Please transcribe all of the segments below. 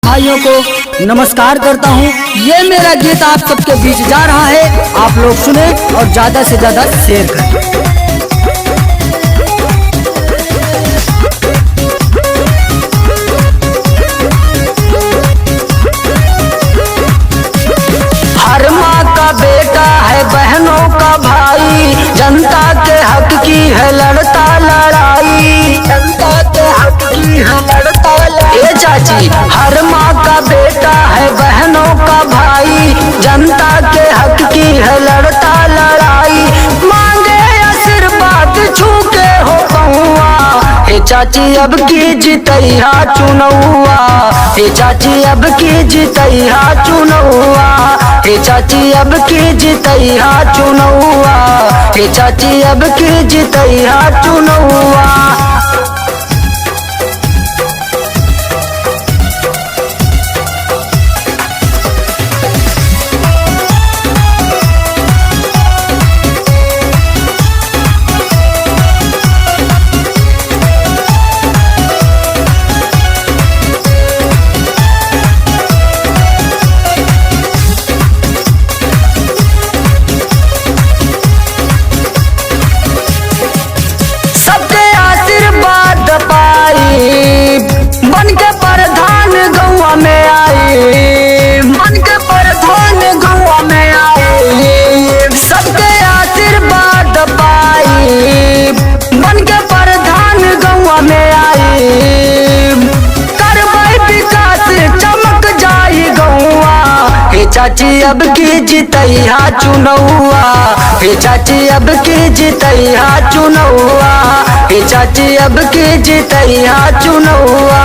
भाइयों को नमस्कार करता हूँ। ये मेरा गीत आप सबके बीच जा रहा है, आप लोग सुने और ज्यादा से ज्यादा शेयर करें। हर माँ का बेटा है, बहनों का भाई, जनता के हक की है लड़ता लड़ाई, जनता के हक की है लड़ता लड़ाई। ए चाची, हर माँ का बेटा है, बहनों का भाई, जनता के हक की है लड़ता लड़ाई। मांगे आशीर्वाद छू के हो पहुआ, हे चाची अब की जितैया चुनौआ, हे चाची अब की जितैया चुनौआ, हे चाची अब की जितैया चुनौआ, हे चाची अब की जितैया चुनौआ। बन के प्रधान गौवा में आई, बन के प्रधान गौवा में आई, सबके आशीर्वाद पाई, बन के प्रधान गौवा में आई। करबै विकास चमक जाई गौवा, हे चाची अब की जितैया चुनौआ, हे चाची अब की जितैया चुनौआ, हे चाची अब की जितैया चुनौआ।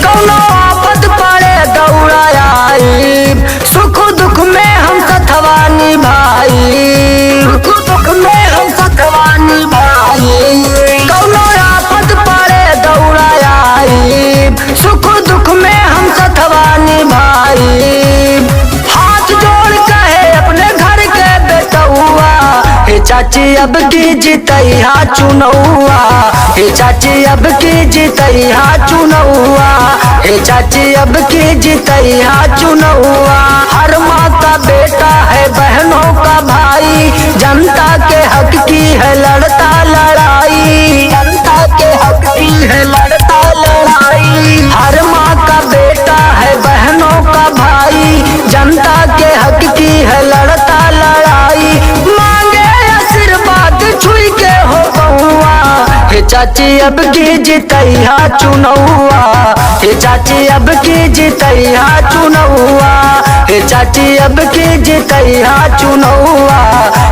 कौनो आफत पड़े दौड़ा आई, सुख दुख में हम सथवा निभाई, सुख दुख में हम सथवा निभाई। कौनो आफत पड़े दौड़ा आई, सुख दुख में हम सथवा निभाई। हाथ जोड़ कहे अपने घर के बेटौआ, हे चाची अब की जितैया चुनौआ, हे चाची अब की जितैया चुनौआ, हे चाची अब की जितैया चुनौआ। हर माँ का बेटा है, बहनों का भाई, जनता के हक की है लड़ता लड़ाई, जनता के हक की है लड़ता लड़ाई। हर माँ का बेटा है, बहनों का भाई, जनता के हक की है लड़ता लड़ाई। मांगे आशीर्वाद छुई के हो पहुआ, हे चाची अब की जितैया चुनौआ, हे चाची अब की जितैया चुनौआ, हे चाची अब की जितैया चुनौआ,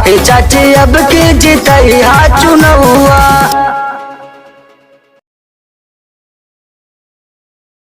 हे चाची अब की जितैया चुनौआ।